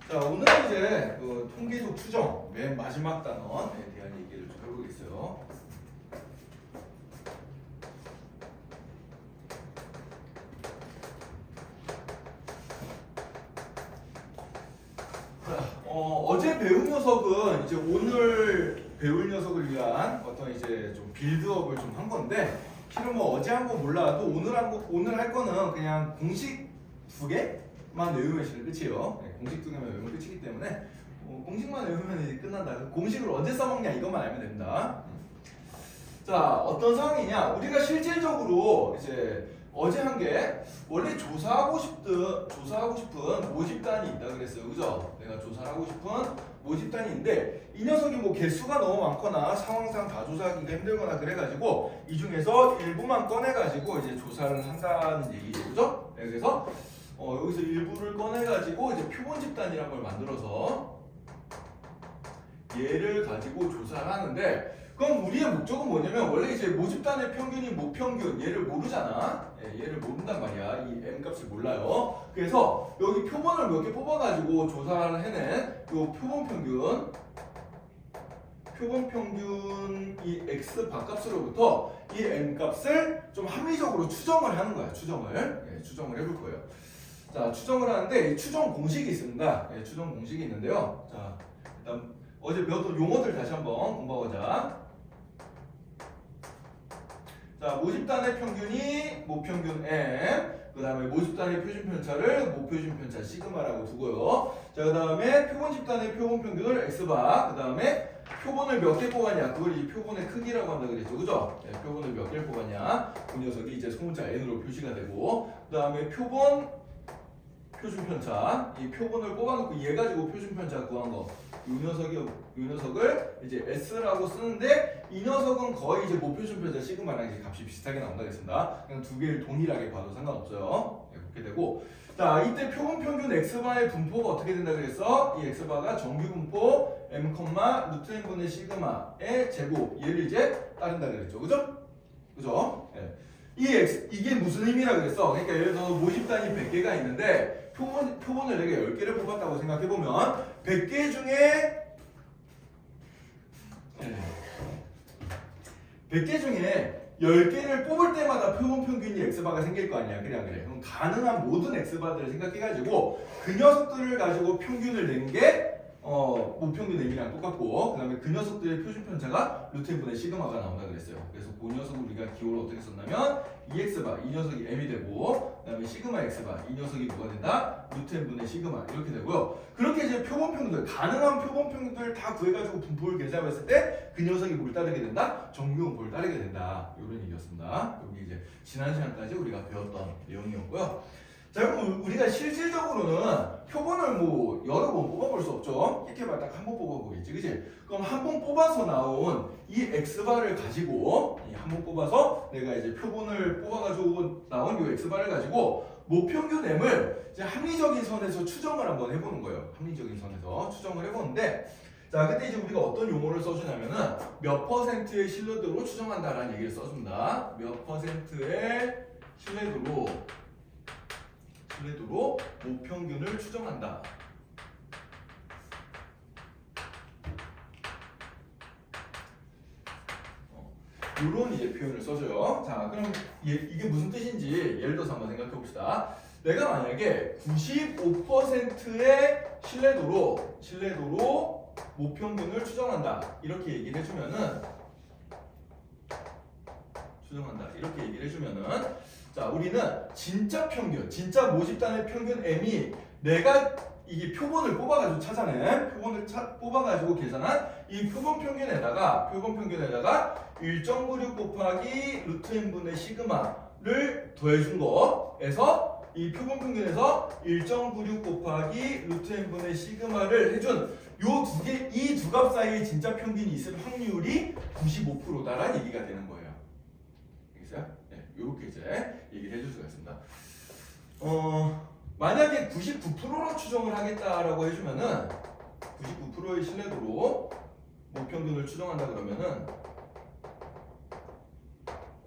자, 오늘은 이제 그 통계적 추정 맨 마지막 단원에 대한 얘기를 좀 해보겠어요. 자, 어제 배운 녀석은 이제 오늘 배울 녀석을 위한 어떤 이제 좀 빌드업을 좀 한 건데, 실은 뭐 어제 한 거 몰라도 오늘 할 거는 그냥 공식 두 개만 외우면 실은 끝이에요. 네, 공식 두 개만 외우면 끝이기 때문에 공식만 외우면 이제 끝난다. 공식을 언제 써먹냐 이것만 알면 됩니다. 자, 어떤 상황이냐? 우리가 실질적으로 이제 어제 한 게 원래 조사하고 싶은 모집단이 있다 그랬어요. 그죠? 내가 조사하고 싶은 모집단이 있는데 이 녀석이 뭐 개수가 너무 많거나 상황상 다 조사하기가 힘들거나 그래가지고 이 중에서 일부만 꺼내가지고 이제 조사를 한다는 얘기죠. 그죠? 네, 그래서 여기서 일부를 꺼내가지고 이제 표본 집단이라는 걸 만들어서 얘를 가지고 조사를 하는데, 그럼 우리의 목적은 뭐냐면 원래 이제 모집단의 평균이 모평균 얘를 모르잖아. 얘를 모른단 말이야. 이 m 값을 몰라요. 그래서 여기 표본을 몇 개 뽑아가지고 조사를 해낸 요 표본 평균 이 x 바값으로부터 이 m 값을 좀 합리적으로 추정을 하는 거야. 추정을 해볼 거예요. 자, 추정을 하는데 추정 공식이 있습니다. 추정 공식이 있는데요. 자, 일단 어제 배웠던 용어들 다시 한번 공부하자. 자, 모집단의 평균이 모평균 m, 그 다음에 모집단의 표준 편차를 모표준 편차 시그마라고 두고요. 자, 그 다음에 표본 집단의 표본 평균을 x바, 그 다음에 표본을 몇 개 뽑았냐, 그걸 이 표본의 크기라고 한다 그랬죠. 그죠? 네, 표본을 몇 개를 뽑았냐, 그 녀석이 이제 소문자 n으로 표시가 되고, 그 다음에 표본 표준 편차, 이 표본을 뽑아놓고 얘 가지고 표준 편차 구한 거, 이 녀석을 이제 s라고 쓰는데 이 녀석은 거의 이제 모표준 편차 시그마랑 이제 값이 비슷하게 나온다 그랬습니다. 그냥 두 개를 동일하게 봐도 상관없어요. 네, 그렇게 되고, 자, 이때 표본 평균 x바의 분포가 어떻게 된다 그랬어? 이 x바가 정규 분포 m, 루트 n분의 시그마의 제곱, 얘를 이제 따른다 그랬죠. 그죠? 네. 이게 무슨 의미라 그랬어? 그러니까 예를 들어서 모집단이 100개가 있는데 표본을 내가 10개를 뽑았다고 생각해보면 100개 중에 10개를 뽑을 때마다 표본 평균이 x바가 생길 거 아니야. 그래 안 그래? 그럼 가능한 모든 x바들을 생각해가지고 그 녀석들을 가지고 평균을 낸 게 모평균 m이랑 똑같고, 그 다음에 그 녀석들의 표준 편차가 루트 n분의 시그마가 나온다 그랬어요. 그래서 그 녀석을 우리가 기호를 어떻게 썼냐면 2x바, 이 녀석이 m이 되고, 그 다음에 시그마 x바, 이 녀석이 뭐가 된다? 루트 n분의 시그마, 이렇게 되고요. 그렇게 이제 표본 평균들, 가능한 표본 평균들 다 구해가지고 분포를 계산했을 때 그 녀석이 뭘 따르게 된다? 정규 분포를 따르게 된다. 이런 얘기였습니다. 여기 이제 지난 시간까지 우리가 배웠던 내용이었고요. 자, 그럼 우리가 실질적으로는 표본을 뭐 여러 번 뽑아볼 수 없죠. 이렇게 말 딱 한 번 뽑아보겠지, 그치? 그럼 한 번 뽑아서 나온 이 x바를 가지고, 한 번 뽑아서 내가 이제 표본을 뽑아가지고 나온 이 x바를 가지고 모평균 m을 이제 합리적인 선에서 추정을 한번 해보는 거예요. 합리적인 선에서 추정을 해보는데, 자, 그때 이제 우리가 어떤 용어를 써주냐면은 몇 퍼센트의 신뢰도로 추정한다라는 얘기를 써줍니다. 몇 퍼센트의 신뢰도로 모평균을 추정한다. 이런 이제 표현을 써줘요. 자, 그럼 이게 무슨 뜻인지 예를 들어서 한번 생각해 봅시다. 내가 만약에 95%의 신뢰도로 모평균을 추정한다. 이렇게 얘기를 해주면은 자, 우리는 진짜 평균, 진짜 모집단의 평균 m이 내가 이게 표본을 뽑아가지고 찾아낸, 뽑아가지고 계산한 이 표본 평균에다가 1.96 곱하기 루트 n분의 시그마를 더해준 거에서 이 표본 평균에서 1.96 곱하기 루트 n분의 시그마를 해준 이 두 값 사이에 진짜 평균이 있을 확률이 95%다라는 얘기가 되는 거예요. 알겠어요? 네, 이렇게 이제 얘기를 해줄 수가 있습니다. 만약에 99%로 추정을 하겠다라고 해주면은 99%의 신뢰도로 모평균을 추정한다 그러면은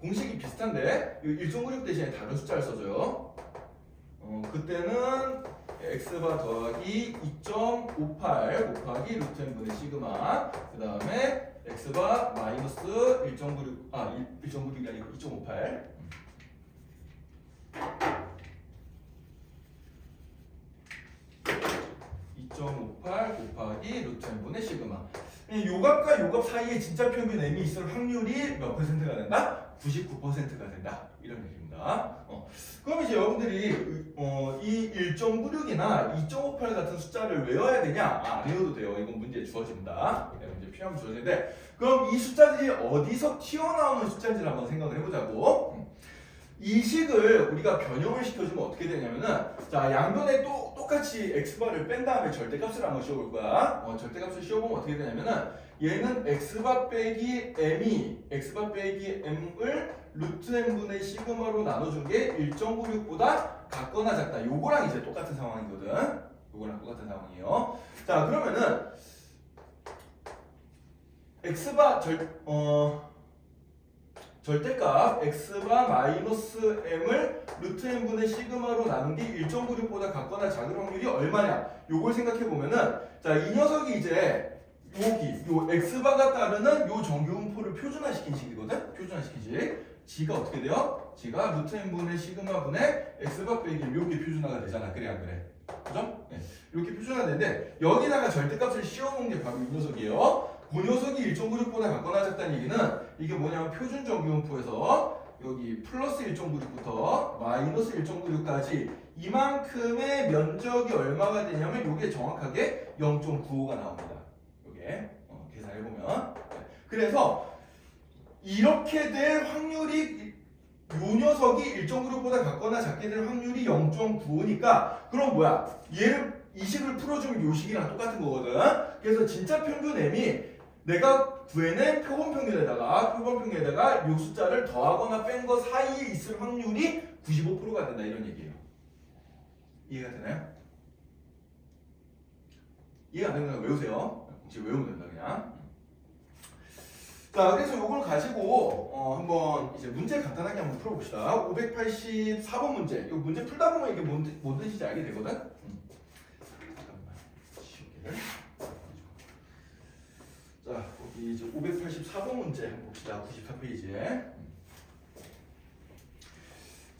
공식이 비슷한데 1.96 대신에 다른 숫자를 써줘요. 그때는 x바 더하기 2.58 곱하기 루트 n분의 시그마 그 다음에 x바 마이너스 1.96 1.96이 아니고 2.58 2.58 곱하기 루트 n분의 시그마 요값과 요값 사이에 진짜 평균 m이 있을 확률이 몇 퍼센트가 된다? 99%가 된다 이런 얘기입니다. 그럼 이제 여러분들이 이 1.96이나 2.58 같은 숫자를 외워야 되냐? 안 외워도 돼요. 이건 문제에 주어집니다. 문제 필요하면 주어지는데 그럼 이 숫자들이 어디서 튀어나오는 숫자인지를 한번 생각을 해보자고. 이 식을 우리가 변형을 시켜주면 어떻게 되냐면은 자 양변에 똑같이 x바를 뺀 다음에 절대값을 한번 씌워볼 거야. 절대값을 씌워보면 어떻게 되냐면은 얘는 x바 빼기 m이 x바 빼기 m을 루트 n분의 시그마로 나눠준 게 1.96보다 같거나 작다. 요거랑 이제 똑같은 상황이거든. 요거랑 똑같은 상황이에요. 자 그러면은 x바 절대값 x바 마이너스 m을 루트 n분의 시그마로 나눈 게 1.96보다 같거나 작을 확률이 얼마냐? 요걸 생각해 보면은 자 이 녀석이 이제 요 x바가 따르는 요 정규분포를 표준화시킨 식이거든. 표준화시킨 식. g가 어떻게 돼요? g가 루트 n분의 시그마 분의 x바 빼기 이렇게 표준화가 되잖아. 그래 안 그래? 그죠? 네. 이렇게 표준화가 되는데 여기다가 절대값을 씌워놓은 게 바로 이 녀석이에요. 그 녀석이 1.96보다 같거나 작다는 얘기는 이게 뭐냐면 표준 정규분포에서 여기 플러스 1.96부터 마이너스 1.96까지 이만큼의 면적이 얼마가 되냐면 이게 정확하게 0.95가 나옵니다. 이게 계산해보면 그래서 이렇게 될 확률이 요 녀석이 1.96보다 같거나 작게 될 확률이 0.95니까 그럼 뭐야 얘를 이 식을 풀어주면 요 식이랑 똑같은 거거든. 그래서 진짜 평균 m이 내가 구해낸 표본평균에다가 요 숫자를 더하거나 뺀 거 사이에 있을 확률이 95%가 된다 이런 얘기예요. 이해가 되나요? 이해가 안 되면 그냥 외우세요. 지금 외우면 된다 그냥. 자 그래서 요걸 가지고 한번 이제 문제 간단하게 한번 풀어봅시다. 584번 문제. 이 문제 풀다 보면 이게 뭔 뜻인지 알게 되거든. 잠깐만 쉽게. 자, 거기 이제 584번 문제 한번 봅시다. 94페이지에.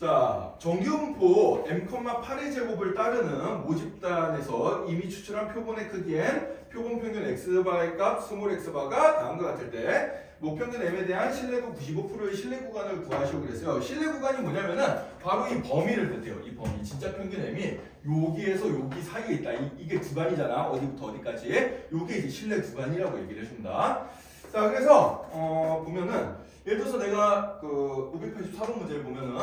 자, 정규분포 m,8의 제곱을 따르는 모집단에서 이미 추출한 표본의 크기엔 표본 평균 x바의 값 스몰 x바가 다음과 같을 때 목평균 m에 대한 신뢰도 95%의 신뢰 구간을 구하시오 그랬어요. 신뢰 구간이 뭐냐면은 바로 이 범위를 뜻해요. 이 범위. 진짜 평균 m이 여기에서 여기 사이에 있다. 이게 구간이잖아. 어디부터 어디까지. 요게 이제 신뢰 구간이라고 얘기를 해줍니다. 자, 그래서 보면은 예를 들어서 내가 그 584번 문제를 보면은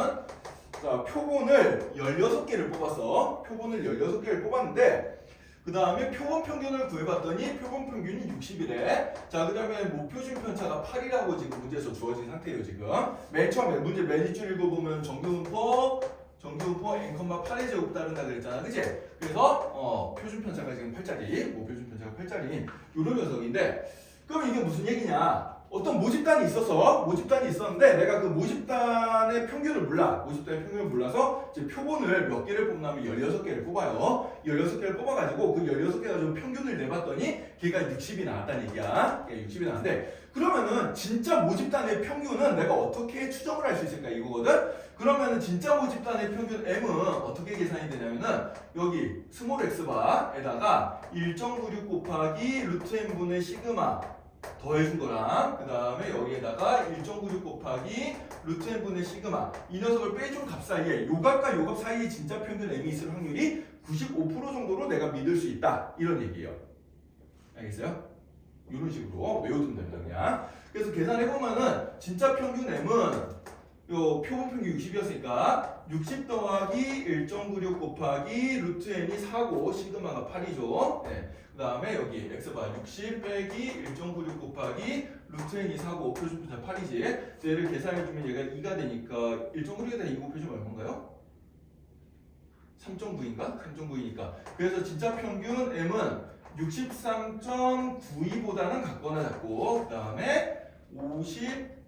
자, 표본을 16개를 뽑았어. 표본을 16개를 뽑았는데 그 다음에 표본 평균을 구해봤더니 표본 평균이 60이래. 자, 그 다음에 목표준 편차가 8이라고 지금 문제에서 주어진 상태예요, 지금. 맨 처음에 문제 맨 밑줄 읽어보면 정규분포 n,8의 제곱 따른다 그랬잖아, 그치? 그래서 표준 편차가 지금 8짜리, 목표준 편차가 8짜리 요런 녀석인데 그럼 이게 무슨 얘기냐? 어떤 모집단이 있었어. 모집단이 있었는데 내가 그 모집단의 평균을 몰라서 이제 표본을 몇 개를 뽑냐면 16개를 뽑아요. 16개를 뽑아가지고 그 16개 가지고 평균을 내봤더니 걔가 60이 나왔다는 얘기야. 60이 나왔는데 그러면은 진짜 모집단의 평균은 내가 어떻게 추정을 할 수 있을까 이거거든. 그러면은 진짜 모집단의 평균 m은 어떻게 계산이 되냐면은 여기 스몰 x바에다가 1.96 곱하기 루트 n분의 시그마 더해준 거랑 그 다음에 여기에다가 1.96 곱하기 루트 n분의 시그마 이 녀석을 빼준 값 사이에 요 값과 요 값 사이에 진짜 평균 m이 있을 확률이 95% 정도로 내가 믿을 수 있다 이런 얘기예요. 알겠어요? 이런 식으로 외워두면 됩니다 그냥. 그래서 계산해보면은 진짜 평균 m은 요 표본 평균 60이었으니까 60 더하기 1.96 곱하기 루트 n이 4고 시그마가 8이죠. 네. 그 다음에 여기 x바 60 빼기 1.96 곱하기 루트 n이 4고 표준 편차 8이지. 얘를 계산해주면 얘가 2가 되니까 1.96에다 2 곱해주면 얼마인가요? 3.9인가? 3.9이니까. 그래서 진짜 평균 m은 63.92보다는 같거나 작고 그 다음에 50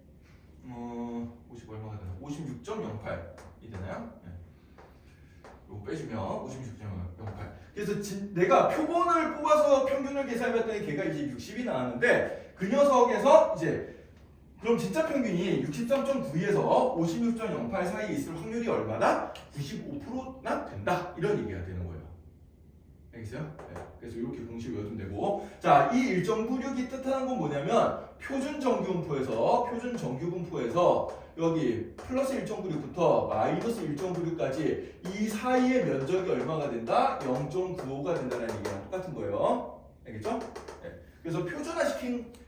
얼마가 되나? 56.08이 되나요? 네. 이거 빼주면 56.08. 그래서 내가 표본을 뽑아서 평균을 계산해봤더니 걔가 이제 60이 나왔는데 그 녀석에서 이제 그럼 진짜 평균이 63.9에서 56.08 사이에 있을 확률이 얼마다? 95%나 된다. 이런 얘기가 되는 거예요. 알겠어요? 네. 그래서 이렇게 공식 외워두면 되고, 자, 이 1.96이 뜻하는 건 뭐냐면 표준 정규 분포에서 여기 플러스 1.96부터 마이너스 1.96까지 이 사이의 면적이 얼마가 된다? 0.95가 된다는 얘기랑 똑같은 거예요. 알겠죠? 네. 그래서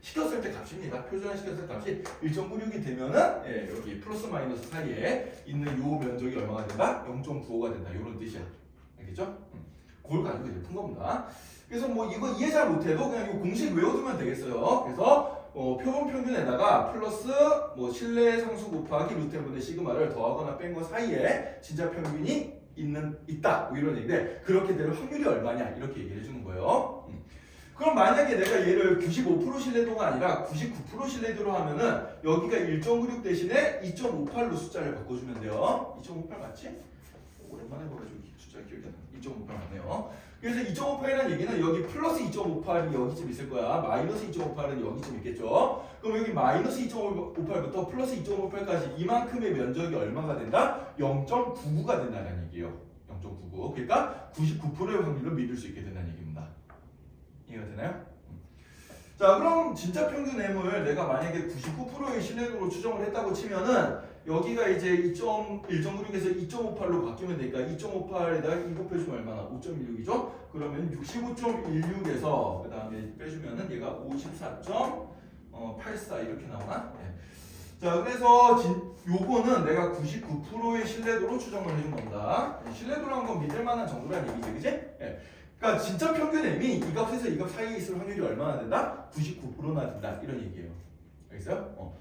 시켰을 때 값입니다. 표준화시켰을 때 값이 1.96이 되면은 예, 여기 플러스 마이너스 사이에 있는 요 면적이 얼마가 된다? 0.95가 된다. 이런 뜻이야. 알겠죠? 그걸 가지고 이제 푼 겁니다. 그래서 뭐 이거 이해 잘 못해도 그냥 이 공식 외워두면 되겠어요. 그래서 표본 평균에다가 플러스 뭐 실내 상수 곱하기 루트 n분의 시그마를 더하거나 뺀 거 사이에 진짜 평균이 있다. 뭐 이런 얘기인데 그렇게 될 확률이 얼마냐 이렇게 얘기해 주는 거예요. 그럼 만약에 내가 얘를 95% 신뢰도가 아니라 99% 신뢰도로 하면은 여기가 1.96 대신에 2.58로 숫자를 바꿔주면 돼요. 2.58 맞지? 오랜만에 봐가지고 숫자 기억이 안 나. 2.58 맞네요. 그래서 2.58이라는 얘기는 여기 플러스 2.58이 여기쯤 있을 거야. 마이너스 2.58은 여기쯤 있겠죠. 그럼 여기 마이너스 2.58부터 플러스 2.58까지 이만큼의 면적이 얼마가 된다? 0.99가 된다는 얘기예요. 0.99. 그러니까 99%의 확률로 믿을 수 있게 된다는 얘기입니다. 이해가 되나요? 자, 그럼 진짜 평균 M을 내가 만약에 99%의 신뢰도로 추정을 했다고 치면은 여기가 이제 1.96에서 2.58로 바뀌면 되니까 2.58에다가 2 곱해주면 얼마나? 5.16이죠? 그러면 65.16에서 그 다음에 빼주면은 얘가 54.84 이렇게 나오나? 네. 자, 그래서 요거는 내가 99%의 신뢰도로 추정을 해준 겁니다. 신뢰도라는 건 믿을만한 정도라는 얘기지, 그지? 네. 그러니까 진짜 평균 M이 이 값에서 이 값 사이에 있을 확률이 얼마나 된다? 99%나 된다. 이런 얘기예요. 알겠어요?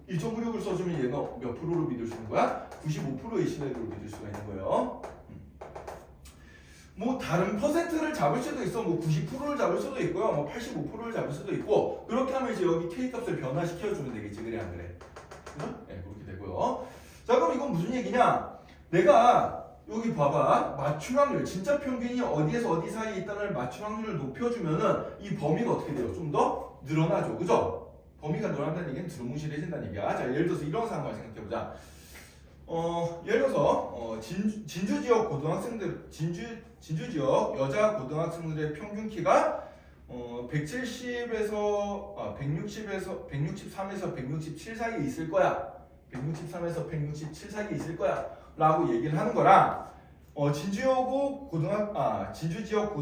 1.96을 써주면 얘가 몇 프로로 믿을 수 있는 거야? 95%의 신뢰도로 믿을 수가 있는 거예요. 뭐 다른 퍼센트를 잡을 수도 있어. 뭐 90%를 잡을 수도 있고요. 뭐 85%를 잡을 수도 있고. 그렇게 하면 이제 여기 K 값을 변화시켜주면 되겠지. 그래 안 그래? 그죠? 네, 그렇게 되고요. 자, 그럼 이건 무슨 얘기냐? 내가 여기 봐봐. 맞출 확률, 진짜 평균이 어디에서 어디 사이에 있다는 맞출 확률을 높여주면은 이 범위가 어떻게 돼요? 좀 더 늘어나죠. 그죠? 범위가 늘어난다는 얘기는 두루뭉실해진다는 얘기야. 자, 예를 들어서 이런 상황을 생각해보자. 예를 들어서 진주 지역 고등학생들, 진주 지역 여자 고등학생들의 평균 키가 170에서 163에서 167 사이에 있을 거야. 163에서 167 사이에 있을 거야. 라고 얘기를 하는 거랑 진주 지역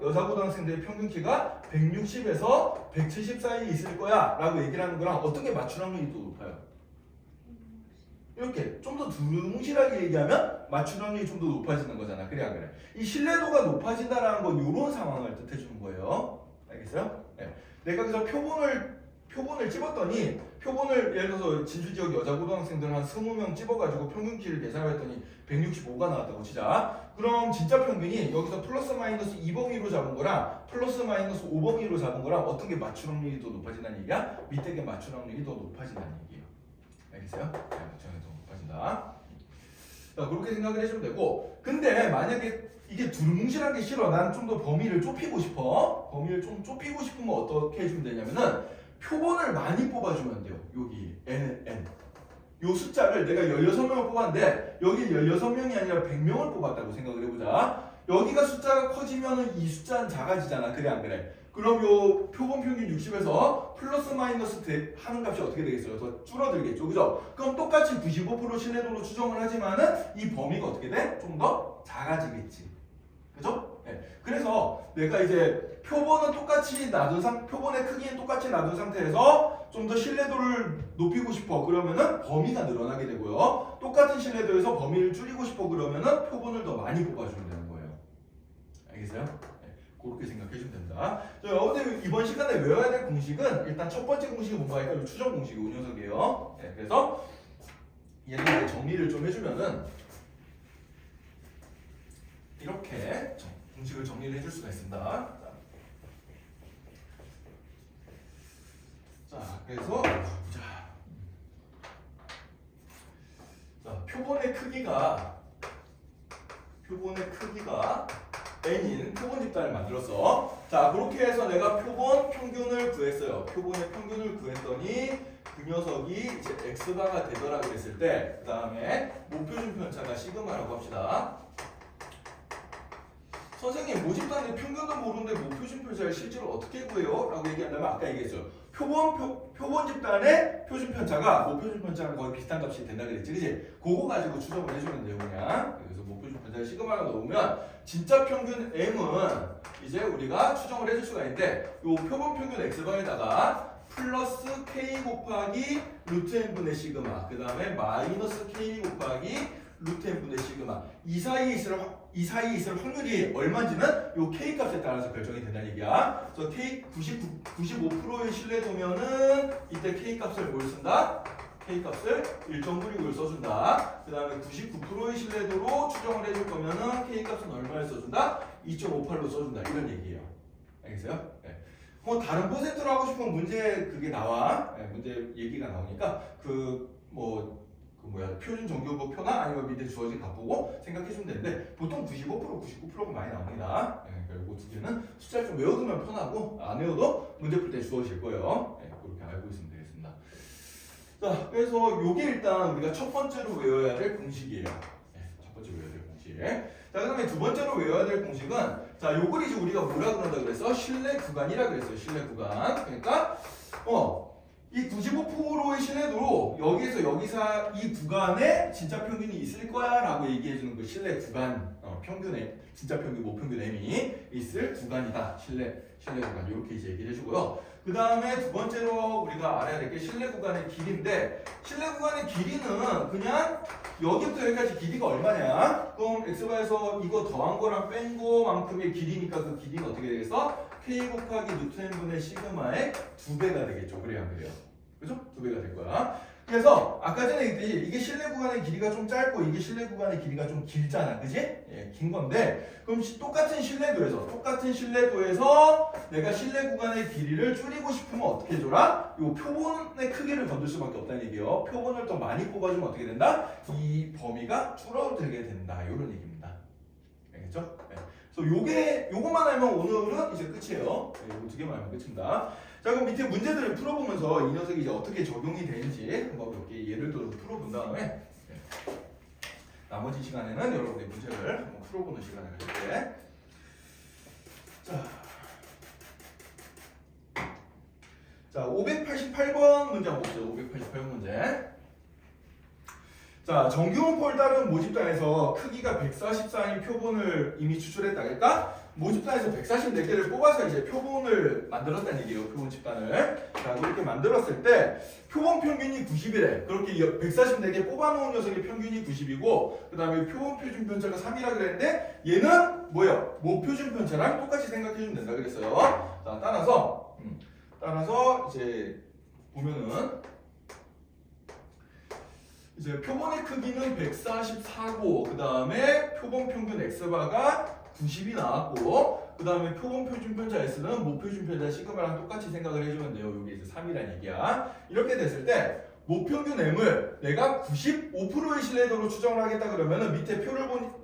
여자 고등학생들의 평균 키가 160에서 170 사이에 있을 거야 라고 얘기를 하는 거랑 어떤 게 맞출 확률이 더 높아요? 이렇게 좀 더 두루뭉실하게 얘기하면 맞출 확률이 좀 더 높아지는 거잖아. 그래 안 그래? 이 신뢰도가 높아진다라는 건 이런 상황을 뜻해 주는 거예요. 알겠어요? 네. 내가 그래서 표본을 찝었더니 표본을 예를 들어서 진주 지역 여자 고등학생들 한 20명 찝어가지고 평균 키를 계산했더니 165가 나왔다고 치자. 그럼 진짜 평균이 여기서 플러스 마이너스 2범위로 잡은 거랑 플러스 마이너스 5범위로 잡은 거랑 어떤 게 맞출 확률이 더 높아진다는 얘기야? 밑에 게 맞출 확률이 더 높아진다는 얘기예요. 알겠어요? 네, 맞출 확률이 더 높아진다. 자, 그렇게 생각을 해주면 되고, 근데 만약에 이게 두루뭉실한 게 싫어. 난 좀 더 범위를 좁히고 싶어. 범위를 좀 좁히고 싶으면 어떻게 해주면 되냐면은 표본을 많이 뽑아주면 돼요. 여기 n 요 숫자를 내가 16명을 뽑았는데 여기 16명이 아니라 100명을 뽑았다고 생각을 해보자. 여기가 숫자가 커지면은 이 숫자는 작아지잖아. 그래 안 그래? 그럼 요 표본 평균 60에서 플러스 마이너스 하는 값이 어떻게 되겠어요? 더 줄어들겠죠. 그죠? 그럼 똑같이 95% 신뢰도로 추정을 하지만은 이 범위가 어떻게 돼? 좀 더 작아지겠지. 그죠? 네. 그래서 내가 이제 표본은 똑같이 표본의 크기는 똑같이 놔둔 상태에서 좀 더 신뢰도를 높이고 싶어. 그러면은 범위가 늘어나게 되고요. 똑같은 신뢰도에서 범위를 줄이고 싶어. 그러면은 표본을 더 많이 뽑아주면 되는 거예요. 알겠어요? 네. 그렇게 생각해주면 된다. 자, 여러분들 이번 시간에 외워야 될 공식은 일단 첫 번째 공식이 뭔가 할까요? 추정 공식이 이 녀석이에요. 네. 그래서 얘를 정리를 좀 해주면은 이렇게 공식을 정리를 해줄 수가 있습니다. 자, 그래서 표본의 크기가 표본의 크기가 n인 표본 집단을 만들었어. 자, 그렇게 해서 내가 표본 평균을 구했어요. 표본의 평균을 구했더니 그 녀석이 이제 x바가 되더라 그랬을 때, 그 다음에 모표준 편차가 시그마라고 합시다. 선생님, 모집단의 평균도 모르는데 모표준 편차를 실제로 어떻게 구해요? 라고 얘기한다면 아까 얘기했어요. 표본 집단의 표준 편차가 모표준 편차랑 거의 비슷한 값이 된다 그랬지, 그지? 그거 가지고 추정을 해주면 돼요, 그냥. 그래서 모표준 편차를 시그마가 넣으면 진짜 평균 m은 이제 우리가 추정을 해줄 수가 있는데, 요 표본 평균 x방에다가 플러스 k 곱하기 루트 n분의 시그마, 그 다음에 마이너스 k 곱하기 루트 n분의 시그마, 이 사이에 있을 확률이 얼마인지는 요 k 값에 따라서 결정이 된다는 얘기야. 그래서 k 95%의 신뢰도면은 이때 k 값을 뭘 쓴다? k 값을 1.96을 써준다. 그 다음에 99%의 신뢰도로 추정을 해줄 거면은 k 값은 얼마를 써준다? 2.58로 써준다. 이런 얘기예요. 알겠어요? 네. 뭐 다른 퍼센트로 하고 싶으면 문제 그게 나와. 네, 문제 얘기가 나오니까 표준 정규부 표나 아니면 밑에 주어진 값 보고 생각해주면 되는데, 보통 95%, 99%가 많이 나옵니다. 네, 그리고 두 개는 숫자를 좀 외워두면 편하고, 안 외워도 문제 풀 때 주어질 거예요. 네, 그렇게 알고 있으면 되겠습니다. 자, 그래서 요게 일단 우리가 첫 번째로 외워야 될 공식이에요. 네, 첫 번째로 외워야 될 공식. 자, 그 다음에 두 번째로 외워야 될 공식은, 자, 요걸 이제 우리가 뭐라 그런다 그랬어? 신뢰 구간이라 그랬어요. 신뢰 구간. 그러니까, 이 95%의 신뢰도로 여기서 이 구간에 진짜 평균이 있을 거야 라고 얘기해주는 그 신뢰 구간, 평균에 진짜 평균, 모평균 m이 있을 구간이다. 신뢰 구간 이렇게 이제 얘기를 해주고요. 그 다음에 두 번째로 우리가 알아야 될 게 신뢰 구간의 길이인데, 신뢰 구간의 길이는 그냥 여기부터 여기까지 길이가 얼마냐? 그럼 x바에서 이거 더한 거랑 뺀 거만큼의 길이니까 그 길이는 어떻게 되겠어? k 곱하기 루트 n분의 시그마의 2배가 되겠죠. 그래야 안 그래요? 그죠? 2배가 될 거야. 그래서 아까 전에 얘기했듯이 이게 실내 구간의 길이가 좀 짧고 이게 실내 구간의 길이가 좀 길잖아. 그지? 예, 긴 건데, 그럼 똑같은 신뢰도에서 내가 실내 구간의 길이를 줄이고 싶으면 어떻게 해줘라? 요 표본의 크기를 건들 수밖에 없다는 얘기예요. 표본을 더 많이 뽑아주면 어떻게 된다? 이 범위가 줄어들게 된다. 이런 얘기입니다. 알겠죠? 네. 그래서 요것만 알면 오늘은 이제 끝이에요. 네, 요거 두 개만 알면 끝입니다. 자, 그럼 밑에 문제들을 풀어보면서 이 녀석이 이제 어떻게 적용이 되는지 한번 몇 개 예를 들어 풀어본 다음에, 나머지 시간에는 여러분의 문제를 한번 풀어보는 시간을 가질게. 자, 588번 문제 한번 보죠. 588번 문제. 자, 정규문법을 따른 모집단에서 크기가 144인 표본을 이미 추출했다. 그러니까 모집단에서 144개를 뽑아서 이제 표본을 만들었다는 얘기예요. 표본 집단을. 자, 그렇게 만들었을 때 표본 평균이 90이래. 그렇게 144개 뽑아놓은 녀석의 평균이 90이고, 그 다음에 표본 표준 편차가 3이라 그랬는데, 얘는 뭐예요? 모표준 편차랑 똑같이 생각해주면 된다 그랬어요. 자, 따라서 이제 보면은 이제 표본의 크기는 144고, 그 다음에 표본 평균 x바가 90이 나왔고, 그 다음에 표본 표준 편차 s는 모표준 편차 시그마랑 똑같이 생각을 해주면 돼요. 여기 이제 3이란 얘기야. 이렇게 됐을 때 모평균 m을 내가 95%의 신뢰도로 추정을 하겠다 그러면은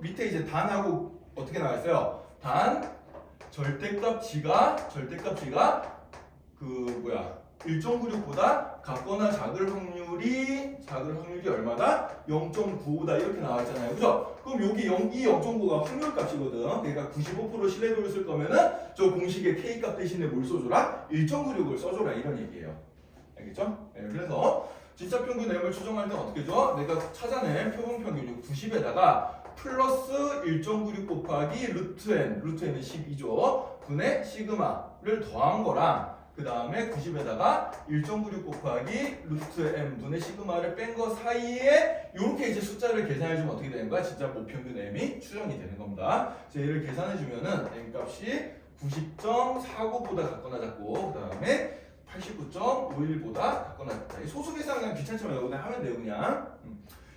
밑에 이제 단하고 어떻게 나와 있어요? 단 절대값 G가 1.96보다 작거나 작을 확률이 얼마다? 0.95다 이렇게 나왔잖아요. 그죠? 그럼 여기 이 0.9가 확률값이거든. 그러니까 95% 신뢰도를 쓸 거면은 저 공식의 K값 대신에 뭘 써줘라? 1.96을 써줘라 이런 얘기예요. 알겠죠? 네, 그래서 진짜 평균 m을 추정할 때는 어떻게 줘? 내가 찾아낸 표본 평균 90에다가 플러스 1.96 곱하기 루트 n은 12죠. 분의 시그마를 더한 거랑, 그 다음에 90에다가 1.96 곱하기 루트 m 분의 시그마를 뺀 거 사이에 이렇게 이제 숫자를 계산해주면 어떻게 되는 거야? 진짜 모평균 m이 추정이 되는 겁니다. 그래서 얘를 계산해주면은 m 값이 90.49보다 작거나 작고, 그 다음에 89.51보다 작거나 작다. 소수 계산 그냥 귀찮지만 그냥 하면 돼요, 그냥.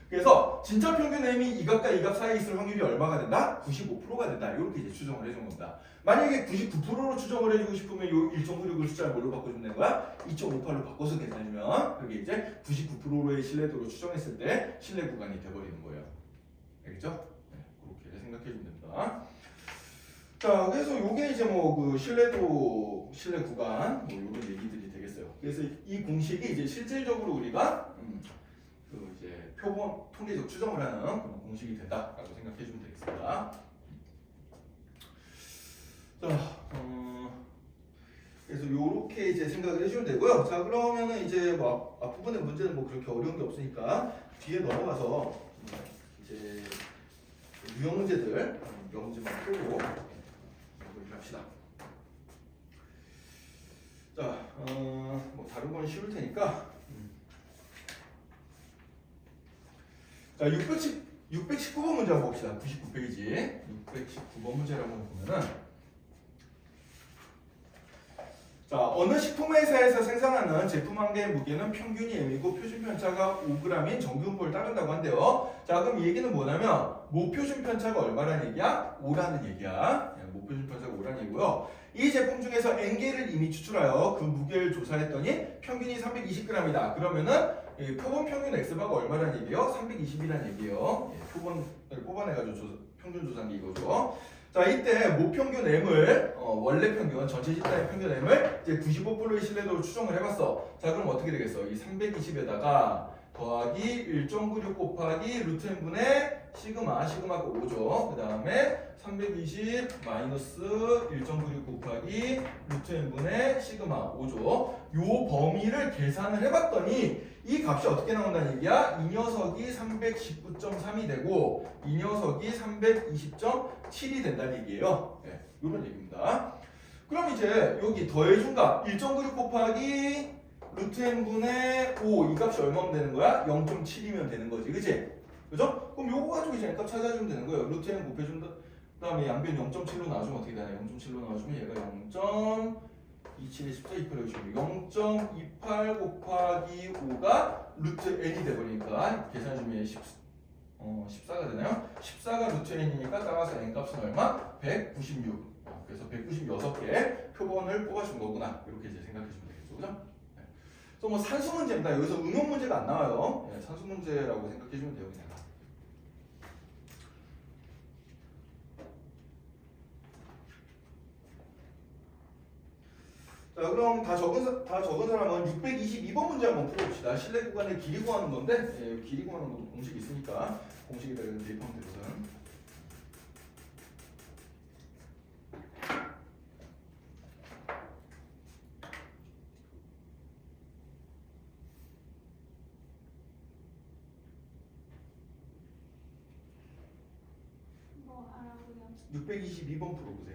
그래서 진짜 평균 m이 이 값과 이 값 사이에 있을 확률이 얼마가 된다? 95%가 된다. 이렇게 이제 추정을 해준 겁니다. 만약에 99%로 추정을 해주고 싶으면 요 1.96을 숫자를 뭘로 바꿔주면 되는 거야? 2.58로 바꿔서 계산해주면 그게 이제 99%의 신뢰도로 추정했을 때 신뢰 구간이 돼버리는 거예요. 알겠죠? 네, 그렇게 생각해 주면 됩니다. 자, 그래서 요게 이제 뭐 그 신뢰도, 신뢰 구간 뭐 이런 얘기들이 되겠어요. 그래서 이 공식이 이제 실질적으로 우리가 그 이제 표본 통계적 추정을 하는 그런 공식이 된다라고 생각해 주면 되겠습니다. 자, 그래서 요렇게 이제 생각을 해주면 되고요. 자, 그러면은 이제 뭐 앞부분의 문제는 뭐 그렇게 어려운 게 없으니까 뒤에 넘어가서 이제 유형 문제들, 유형 문제만 풀고 합시다. 자, 뭐 다른 건 쉬울 테니까. 자, 619번 문제 한번 봅시다. 99페이지. 619번 문제를 한번 보면은. 자, 어느 식품회사에서 생산하는 제품 한 개의 무게는 평균이 M이고 표준 편차가 5g인 정규분포를 따른다고 한대요. 자, 그럼 이 얘기는 뭐냐면 모표준 편차가 얼마라는 얘기야? 5라는 얘기야. 모표준 편차가 5라는 얘기고요. 이 제품 중에서 N개를 이미 추출하여 그 무게를 조사했더니 평균이 320g이다. 그러면은 표본 평균 X바가 얼마라는 얘기예요? 320이라는 얘기예요. 표본을 뽑아내가지고 평균 조사한 게 이거죠. 자, 이때 모평균 M을 원래 평균, 전체 집단의 평균 M을 이제 95%의 신뢰도로 추정을 해봤어. 자, 그럼 어떻게 되겠어? 이 320에다가 더하기 1.96 곱하기 루트 N분의 시그마가 5죠. 그 다음에 320 마이너스 1.96 곱하기 루트 N분의 시그마 5죠. 요 범위를 계산을 해봤더니 이 값이 어떻게 나온다는 얘기야? 이 녀석이 319.3이 되고 이 녀석이 320.7이 된다는 얘기예요. 네, 이런 얘기입니다. 그럼 이제 여기 더해준 값 1.96 곱하기 루트 n분의 5 이 값이 얼마면 되는 거야? 0.7이면 되는 거지, 그치? 그죠? 그럼 요거 가지고 이제 값 찾아주면 되는 거예요. 루트 n 곱해준 다음에 양변 0.7로 나와주면 어떻게 되나? 0.7로 나와주면 얘가 0.27에 14, 28에 0.28 곱하기 5가 루트 n이 돼버리니까 계산해주면 14가 되나요? 14가 루트 n이니까 따라서 n 값은 얼마? 196. 그래서 196개 표본을 뽑아준 거구나. 이렇게 이제 생각해주면 되겠죠, 그죠? 네. 그래서 뭐 산수 문제입니다. 여기서 응용 문제가 안 나와요. 네, 산수 문제라고 생각해주면 돼요, 그냥. 자, 그럼 다 적은 사람은 622번 문제 한번 풀어봅시다. 실내 구간의 길이 구하는 건데, 예, 길이 구하는 것도 공식이 있으니까 공식에다가 대입하면 되거든. 뭐 하라고요? 622번 풀어보세요.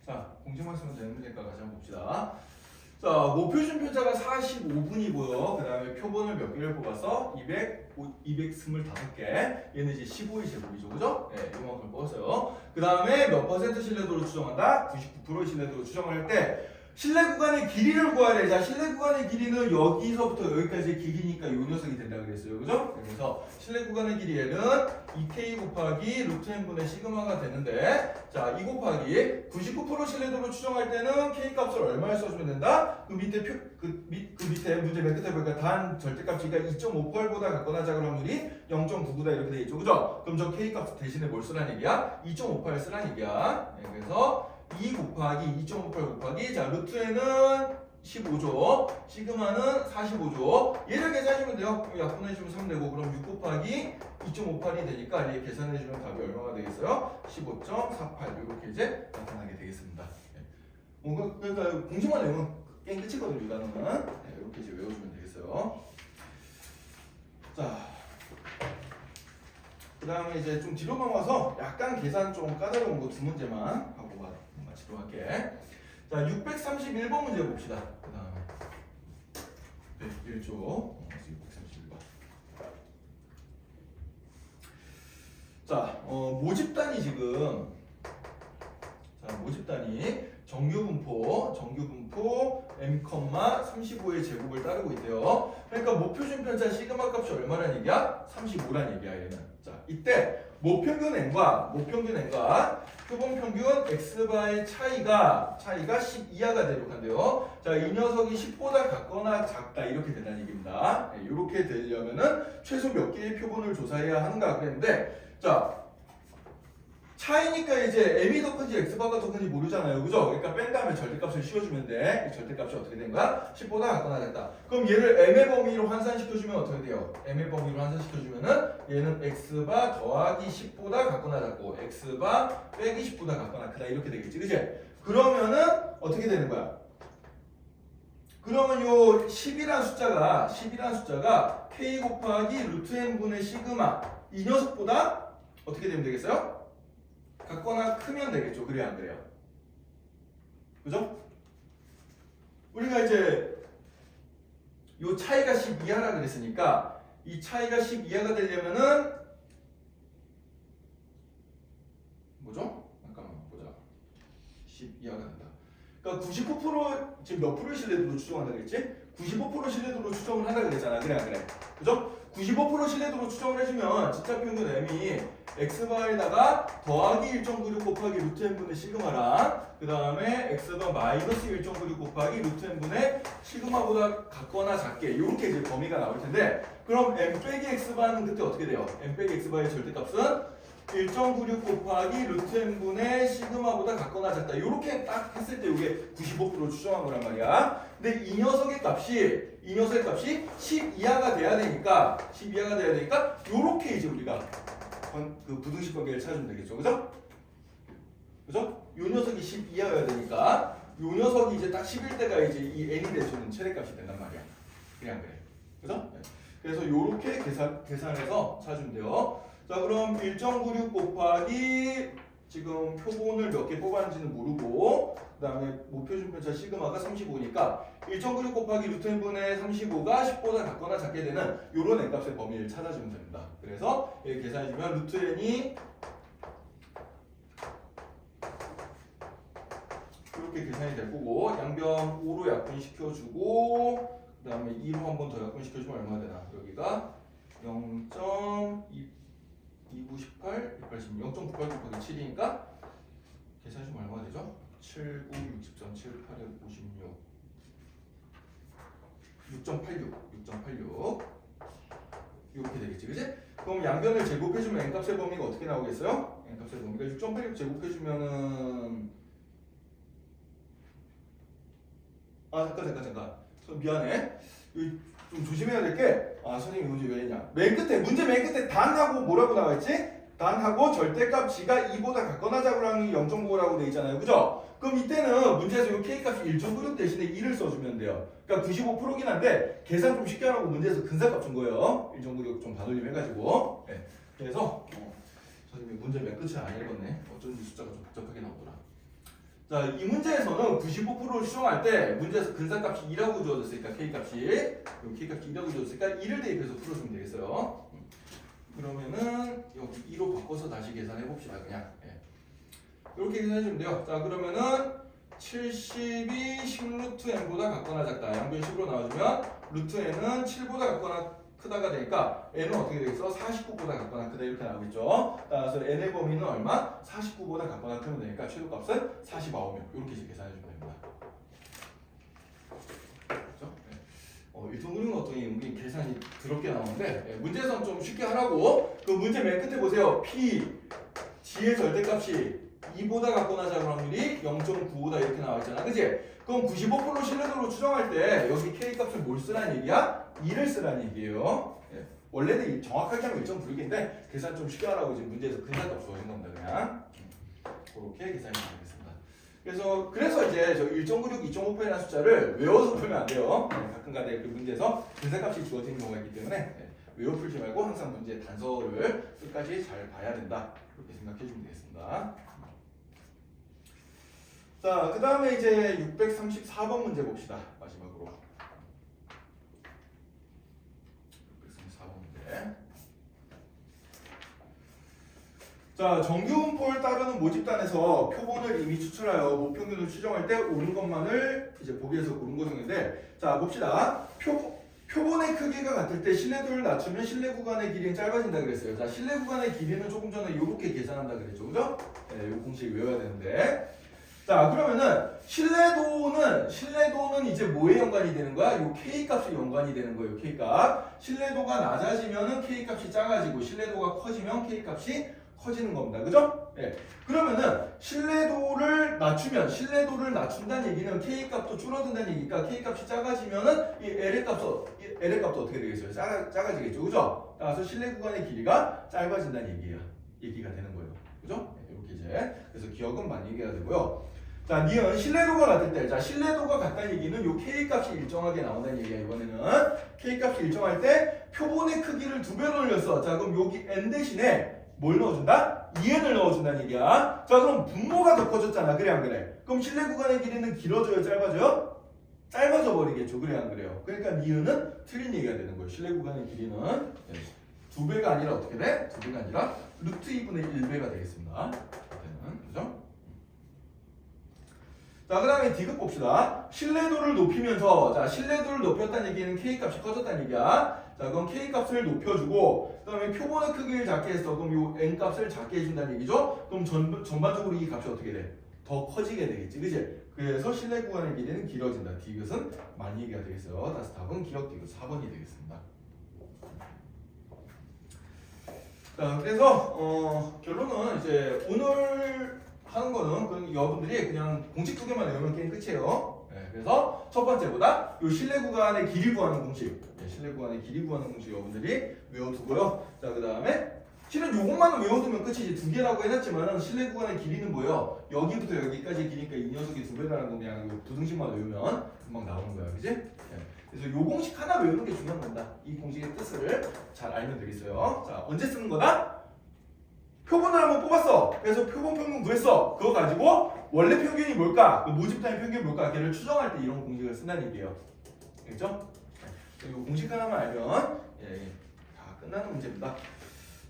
자, 공식만쓰면 되는 문제니까 같이 한번 봅시다. 자, 모표준 편차가 45분이고요. 그 다음에 표본을 몇 개를 뽑아서 225개. 얘는 이제 15의 제곱이죠, 그죠? 네, 이만큼 뽑았어요. 그 다음에 몇 퍼센트 신뢰도로 추정한다? 99%의 신뢰도로 추정을 할 때 실내 구간의 길이를 구하래. 자, 실내 구간의 길이는 여기서부터 여기까지의 길이니까 요 녀석이 된다 그랬어요. 그죠? 그래서 실내 구간의 길이에는 2K 곱하기 루트 n분의 시그마가 되는데, 자, 2 곱하기 99% 신뢰도로 추정할 때는 K 값을 얼마를 써주면 된다? 그 밑에 그 밑에 문제 맨 끝에 보니까 단 절대값이가 2.58보다 같거나 작은 확률이 0.99다 이렇게 돼 있죠. 그죠? 그럼 저 K 값 대신에 뭘 쓰란 얘기야? 2.58 쓰란 얘기야. 네, 그래서 2 곱하기 2.58 곱하기 자 루트에는 15조 시그마는 45조 얘를 계산해주면 돼요. 그럼 약분해주면 3 되고 그럼 6 곱하기 2.58이 되니까 얘 계산해주면 답이 얼마가 되겠어요? 15.48 이렇게 이제 나타나게 되겠습니다. 네. 그러니까 공식만 내용은 게임 끝이거든요. 이거는 네, 이렇게 이제 외워주면 되겠어요. 자, 그 다음에 이제 좀 뒤로 넘어가서 약간 계산 좀 까다로운 거 두 문제만 하고 마치도록 할게. 자, 631번 문제 봅시다. 그 다음에 101조 631번. 자, 모집단이 지금 모집단이 정규분포 m, 35의 제곱을 따르고 있대요. 그러니까 목표준 편차 시그마 값이 얼마란 얘기야? 35란 얘기야 얘는. 자, 이때 모평균 n과 표본 평균 x바의 차이가 10 이하가 되도록 한대요. 자, 이 녀석이 10보다 같거나 작다 이렇게 된다는 얘기입니다. 네, 이렇게 되려면은 최소 몇 개의 표본을 조사해야 하는가 그랬는데, 자, 차이니까 이제 m이 더 큰지 x바가 더 큰지 모르잖아요. 그죠? 그러니까 뺀 다음에 절대값을 씌워주면 돼. 이 절대값이 어떻게 된 거야? 10보다 같거나 같다. 그럼 얘를 m의 범위로 환산시켜주면 어떻게 돼요? m의 범위로 환산시켜주면은 얘는 x바 더하기 10보다 같거나 같고 x바 빼기 10보다 같거나 크다 이렇게 되겠지. 그치? 그러면은 어떻게 되는 거야? 그러면 요 10이란 숫자가 k 곱하기 루트 n분의 시그마 이 녀석보다 어떻게 되면 되겠어요? 같거나 크면 되겠죠. 그래야 안 그래요? 그죠? 우리가 이제 요 차이가 10 이하라 그랬으니까 이 차이가 10 이하가 되려면은 뭐죠? 잠깐만 보자. 10 이하가 된다. 그러니까 99% 지금 몇 프로의 신뢰도로 추정한다 그랬지? 95% 신뢰도로 추정을 한다 그랬잖아. 그래 안 그래? 그죠? 95% 신뢰도로 추정을 해주면 진짜 평균 m이 x바에다가 더하기 1.96 곱하기 루트 n분의 시그마랑 그 다음에 x바 마이너스 1.96 곱하기 루트 n분의 시그마보다 같거나 작게 이렇게 이제 범위가 나올 텐데, 그럼 m 빼기 x바는 그때 어떻게 돼요? m 빼기 x바의 절대값은 1.96 곱하기 루트 n분의 시그마보다 같거나 작다 이렇게 딱 했을 때 이게 95% 추정한 거란 말이야. 근데 이 녀석의 값이 10 이하가 돼야 되니까 이렇게 이제 우리가 그 부등식 관계를 찾으면 되겠죠. 그죠? 그죠? 요 녀석이 10 이하여야 되니까 요 녀석이 이제 딱 10일 때가 이제 이 n이 대주는 최대값이 된단 말이야. 그래 안 그래? 그죠? 네. 그래서 요렇게 계산해서 찾으면 돼요. 자, 그럼 1.96 곱하기 지금 표본을 몇 개 뽑았는지는 모르고 그 다음에 목표준 편차 시그마가 35니까 1.96 곱하기 루트 n분의 35가 10보다 같거나 작게 되는 요런 n값의 범위를 찾아주면 됩니다. 그래서 여기 계산해주면 루트 n이 이렇게 계산이 될 거고 양변 5로 약분시켜주고 그 다음에 2로 한 번 더 약분시켜주면 얼마나 되나? 여기가 0.298, 0.98 곱하기 7이니까 계산해주면 얼마가 되죠? 7, 9, 60점, 7, 8, 56 6.86 이렇게 되겠지, 그지? 그럼 양변을 제곱해주면 n값의 범위가 어떻게 나오겠어요? n값의 범위가 6.86 제곱해주면은 잠깐 미안해. 좀 조심해야 될 게, 선생님 문제 왜 했냐? 문제 맨 끝에 단하고 뭐라고 나와있지? 단하고 절대값 g가 2보다 같거나 작으라는 0.95라고 돼 있잖아요. 그죠? 그럼 이때는 문제에서 이 k값이 1.96 대신에 2를 써주면 돼요. 그러니까 95%긴 한데 계산 좀 쉽게 하라고 문제에서 근사값 준 거예요. 1.96 좀 반올림 해가지고. 네. 그래서 선생님 문제 맨 끝에 안 읽었네. 어쩐지 숫자가 좀 복잡하게 나오더라. 자, 이 문제에서는 95%를 추정할 때 문제에서 근사값이 2라고 주어졌으니까 k값이 여기 k값이 2라고 주어졌으니까 2를 대입해서 풀어주면 되겠어요. 그러면은 여기 2로 바꿔서 다시 계산해 봅시다. 그냥 이렇게 계산해 주면 돼요. 자, 그러면은 70이 10루트 n보다 같거나 작다. 양변식으로 나와주면 루트 n은 7보다 같거나 크다가 되니까 n은 어떻게 되겠어? 49보다 같거나 크다 이렇게 나오겠죠. 따라서 n의 범위는 얼마? 49보다 같거나 크면 되니까 최소값은 49명 이렇게 이제 계산해주면 됩니다. 그렇죠? 일정근육 어떤 연기 계산이 더럽게 나오는데 문제에서는 좀 쉽게 하라고. 그 문제 맨 끝에 보세요. P G의 절대값이 2보다 같거나 작은 확률이 0.95다 이렇게 나와 있잖아. 그치? 그럼 95% 신뢰도로 추정할 때 여기 K 값을 뭘 쓰라는 얘기야? 2를 쓰라는 얘기예요. 원래는 정확하게 하면 1.96인데 계산 좀 쉽게 하라고 지금 문제에서 근사값 주어진 겁니다. 그냥 그렇게 계산이 되겠습니다. 그래서 이제 저 1.96, 2.58이라는 숫자를 외워서 풀면 안 돼요. 가끔가다 그 문제에서 근사값이 주어지는 경우가 있기 때문에 외워 풀지 말고 항상 문제 단서를 끝까지 잘 봐야 된다. 그렇게 생각해 주면 되겠습니다. 자, 그 다음에 이제 634번 문제 봅시다. 마지막으로. 634번 문제. 자, 정규분포를 따르는 모집단에서 표본을 이미 추출하여 모평균을 추정할 때 옳은 것만을 이제 보기에서 고른 구성인데, 자, 봅시다. 표본의 크기가 같을 때 신뢰도를 낮추면 신뢰 구간의 길이는 짧아진다 그랬어요. 자, 신뢰 구간의 길이는 조금 전에 이렇게 계산한다 그랬죠. 그죠? 네, 이 공식 외워야 되는데. 자, 그러면은 신뢰도는 이제 뭐에 연관이 되는 거야? 요 K 값이 연관이 되는 거예요. K 값. 신뢰도가 낮아지면은 K 값이 작아지고 신뢰도가 커지면 K 값이 커지는 겁니다. 그죠? 예. 그러면은 신뢰도를 낮춘다는 얘기는 K 값도 줄어든다는 얘기니까 K 값이 작아지면은 이 L의 값도 어떻게 되겠어요? 작아지겠죠. 그죠? 따라서 신뢰 구간의 길이가 짧아진다는 얘기가 되는 거예요. 그죠? 네, 이렇게 이제 그래서 기억은 많이 얘기해야 되고요. 자, 니은 신뢰도가 같을 때, 자, 신뢰도가 같다는 얘기는 요 K 값이 일정하게 나온다는 얘기야. 이번에는 K 값이 일정할 때 표본의 크기를 2배로 늘렸어. 자, 그럼 여기 n 대신에 뭘 넣어준다? 2n을 넣어준다는 얘기야. 자, 그럼 분모가 더 커졌잖아. 그래 안 그래? 그럼 신뢰 구간의 길이는 길어져요, 짧아져요? 짧아져 버리겠죠. 그래 안 그래요? 그러니까 니은은 틀린 얘기가 되는 거예요. 신뢰 구간의 길이는 2배가 아니라 어떻게 돼? 2배가 아니라 루트 2분의 1배가 되겠습니다. 그죠? 자, 그 다음에 D급 봅시다. 신뢰도를 높이면서, 자, 신뢰도를 높였다는 얘기는 K 값이 커졌다는 얘기야. 자, 그럼 K 값을 높여주고, 그 다음에 표본의 크기를 작게 해서, 그럼 요 N 값을 작게 해준다는 얘기죠? 그럼 전반적으로 이 값이 어떻게 돼? 더 커지게 되겠지, 그지? 그래서 신뢰 구간의 길이는 길어진다. D급은 많이 얘기가 되겠어요. 따라서 답은 기억 D급 4번이 되겠습니다. 자, 그래서, 결론은 이제 오늘 하는 거는 여러분들이 그냥 공식 2개만 외우면 게임 끝이에요. 네, 그래서 첫 번째보다 요 신뢰 구간의 길이 구하는 공식, 신뢰 구간의 길이 구하는 공식 여러분들이 외워두고요. 자, 그 다음에 실은 요것만 외워두면 끝이지. 2개라고 해놨지만 신뢰 구간의 길이는 뭐예요? 여기부터 여기까지 기니까 이 녀석이 2배라는 거 그냥 부등식만 외우면 금방 나오는 거야, 그지? 네, 그래서 요 공식 하나 외우는 게 중요한 겁니다. 이 공식의 뜻을 잘 알면 되겠어요. 자, 언제 쓰는 거다? 표본을 한번 뽑았어. 그래서 표본 평균 구했어. 그거 가지고 원래 평균이 뭘까? 그 모집단의 평균이 뭘까? 걔를 추정할 때 이런 공식을 쓴다는 얘기예요. 알겠죠? 이 공식 하나만 알면 다 끝나는 문제입니다.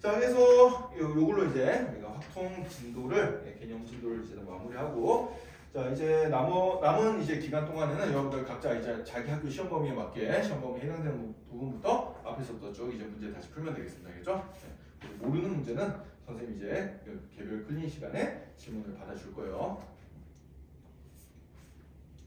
자, 그래서 요걸로 이제 우리가 확통 진도를 개념 진도를 이제 마무리하고, 자, 이제 남은 이제 기간 동안에는 여러분들 각자 이제 자기 학교 시험 범위에 맞게 시험 범위에 해당되는 부분부터 앞에서부터 쭉 이제 문제 다시 풀면 되겠습니다. 알겠죠? 모르는 문제는 선생님이 이제 개별 클리닉 시간에 질문을 받아줄 거예요.